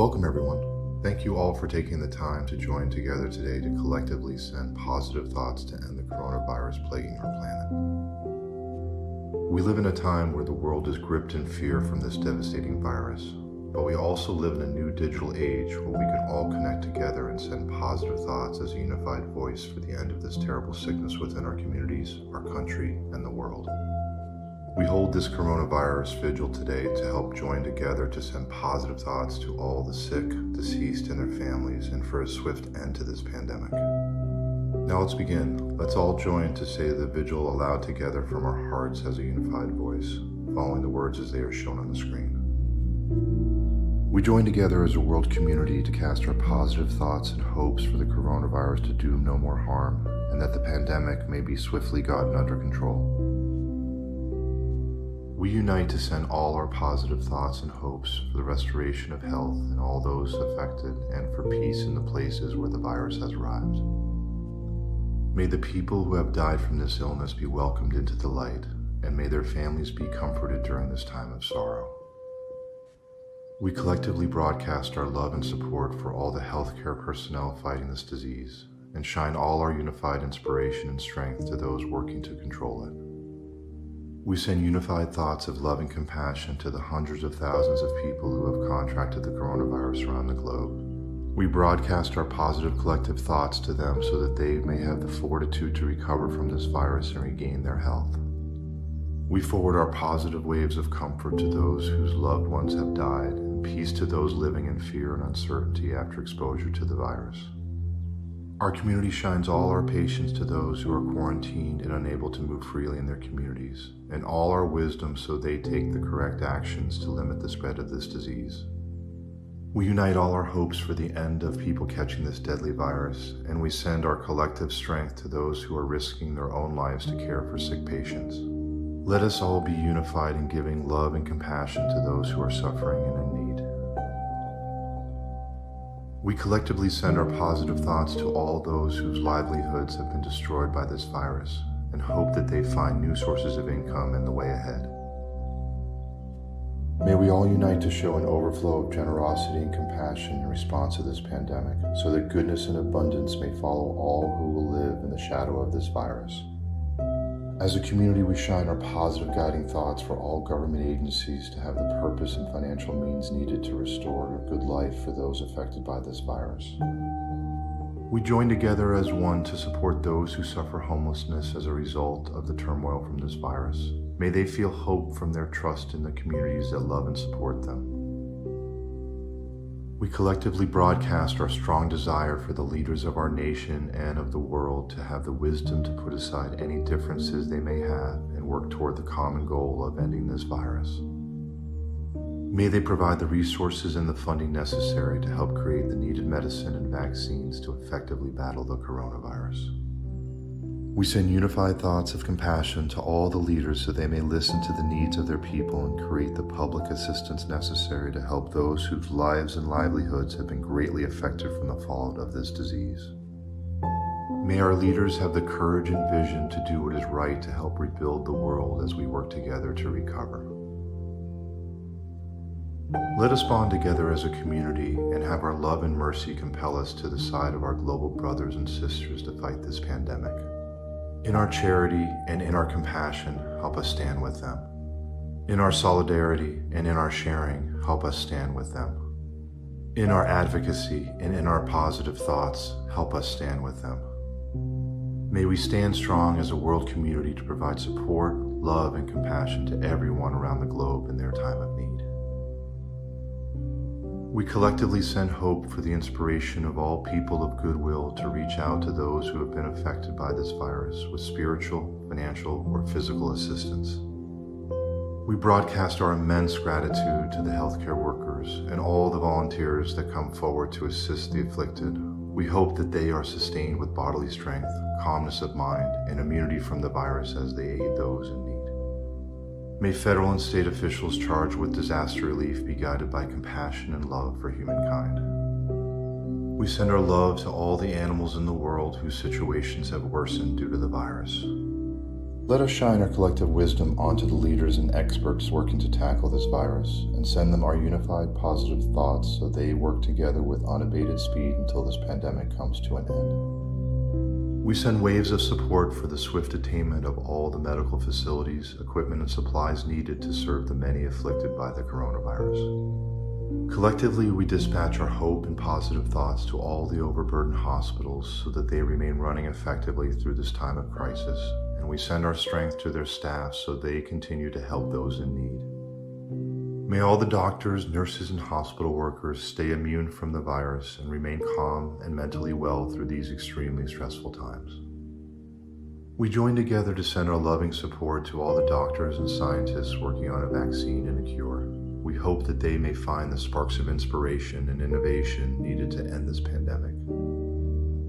Welcome everyone. Thank you all for taking the time to join together today to collectively send positive thoughts to end the coronavirus plaguing our planet. We live in a time where the world is gripped in fear from this devastating virus, but we also live in a new digital age where we can all connect together and send positive thoughts as a unified voice for the end of this terrible sickness within our communities, our country, and the world. We hold this coronavirus vigil today to help join together to send positive thoughts to all the sick, deceased, and their families, and for a swift end to this pandemic. Now let's begin. Let's all join to say the vigil aloud together from our hearts as a unified voice, following the words as they are shown on the screen. We join together as a world community to cast our positive thoughts and hopes for the coronavirus to do no more harm, and that the pandemic may be swiftly gotten under control. We unite to send all our positive thoughts and hopes for the restoration of health in all those affected and for peace in the places where the virus has arrived. May the people who have died from this illness be welcomed into the light, and may their families be comforted during this time of sorrow. We collectively broadcast our love and support for all the healthcare personnel fighting this disease, and shine all our unified inspiration and strength to those working to control it. We send unified thoughts of love and compassion to the hundreds of thousands of people who have contracted the coronavirus around the globe. We broadcast our positive collective thoughts to them so that they may have the fortitude to recover from this virus and regain their health. We forward our positive waves of comfort to those whose loved ones have died, and peace to those living in fear and uncertainty after exposure to the virus. Our community shines all our patience to those who are quarantined and unable to move freely in their communities, and all our wisdom so they take the correct actions to limit the spread of this disease. We unite all our hopes for the end of people catching this deadly virus, and we send our collective strength to those who are risking their own lives to care for sick patients. Let us all be unified in giving love and compassion to those who are suffering and in need. We collectively send our positive thoughts to all those whose livelihoods have been destroyed by this virus, and hope that they find new sources of income in the way ahead. May we all unite to show an overflow of generosity and compassion in response to this pandemic, so that goodness and abundance may follow all who will live in the shadow of this virus. As a community, we shine our positive guiding thoughts for all government agencies to have the purpose and financial means needed to restore a good life for those affected by this virus. We join together as one to support those who suffer homelessness as a result of the turmoil from this virus. May they feel hope from their trust in the communities that love and support them. We collectively broadcast our strong desire for the leaders of our nation and of the world to have the wisdom to put aside any differences they may have and work toward the common goal of ending this virus. May they provide the resources and the funding necessary to help create the needed medicine and vaccines to effectively battle the coronavirus. We send unified thoughts of compassion to all the leaders so they may listen to the needs of their people and create the public assistance necessary to help those whose lives and livelihoods have been greatly affected from the fallout of this disease. May our leaders have the courage and vision to do what is right to help rebuild the world as we work together to recover. Let us bond together as a community and have our love and mercy compel us to the side of our global brothers and sisters to fight this pandemic. In our charity and in our compassion, help us stand with them. In our solidarity and in our sharing, help us stand with them. In our advocacy and in our positive thoughts, help us stand with them. May we stand strong as a world community to provide support, love, and compassion to everyone around the globe in their time of need. We collectively send hope for the inspiration of all people of goodwill to reach out to those who have been affected by this virus with spiritual, financial, or physical assistance. We broadcast our immense gratitude to the healthcare workers and all the volunteers that come forward to assist the afflicted. We hope that they are sustained with bodily strength, calmness of mind, and immunity from the virus as they aid those in need. May federal and state officials charged with disaster relief be guided by compassion and love for humankind. We send our love to all the animals in the world whose situations have worsened due to the virus. Let us shine our collective wisdom onto the leaders and experts working to tackle this virus and send them our unified positive thoughts so they work together with unabated speed until this pandemic comes to an end. We send waves of support for the swift attainment of all the medical facilities, equipment, and supplies needed to serve the many afflicted by the coronavirus. Collectively, we dispatch our hope and positive thoughts to all the overburdened hospitals so that they remain running effectively through this time of crisis, and we send our strength to their staff so they continue to help those in need. May all the doctors, nurses, and hospital workers stay immune from the virus and remain calm and mentally well through these extremely stressful times. We join together to send our loving support to all the doctors and scientists working on a vaccine and a cure. We hope that they may find the sparks of inspiration and innovation needed to end this pandemic.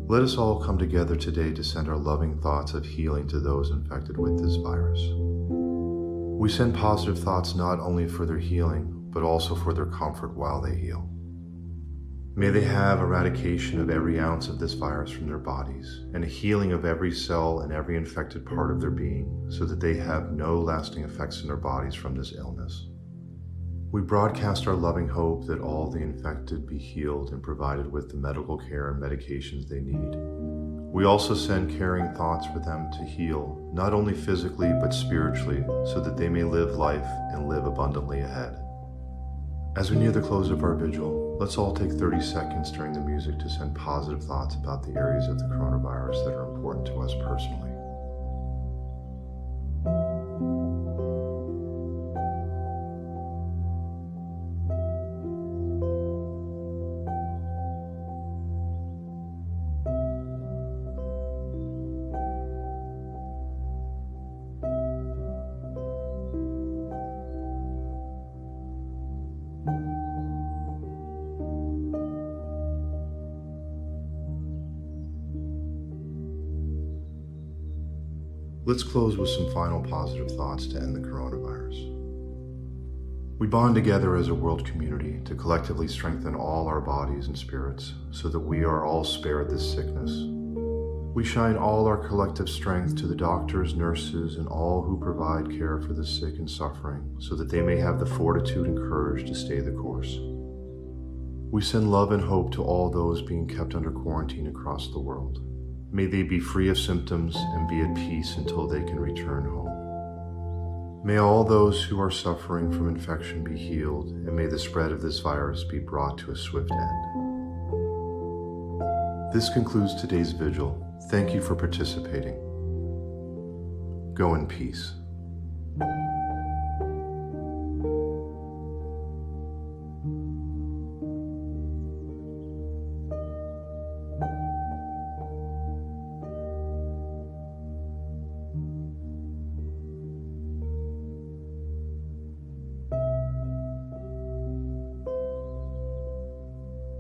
Let us all come together today to send our loving thoughts of healing to those infected with this virus. We send positive thoughts not only for their healing, but also for their comfort while they heal. May they have eradication of every ounce of this virus from their bodies, and a healing of every cell and every infected part of their being, so that they have no lasting effects in their bodies from this illness. We broadcast our loving hope that all the infected be healed and provided with the medical care and medications they need. We also send caring thoughts for them to heal, not only physically but spiritually, so that they may live life and live abundantly ahead. As we near the close of our vigil, let's all take 30 seconds during the music to send positive thoughts about the areas of the coronavirus that are important to us personally. Let's close with some final positive thoughts to end the coronavirus. We bond together as a world community to collectively strengthen all our bodies and spirits so that we are all spared this sickness. We shine all our collective strength to the doctors, nurses, and all who provide care for the sick and suffering so that they may have the fortitude and courage to stay the course. We send love and hope to all those being kept under quarantine across the world. May they be free of symptoms and be at peace until they can return home. May all those who are suffering from infection be healed, and may the spread of this virus be brought to a swift end. This concludes today's vigil. Thank you for participating. Go in peace.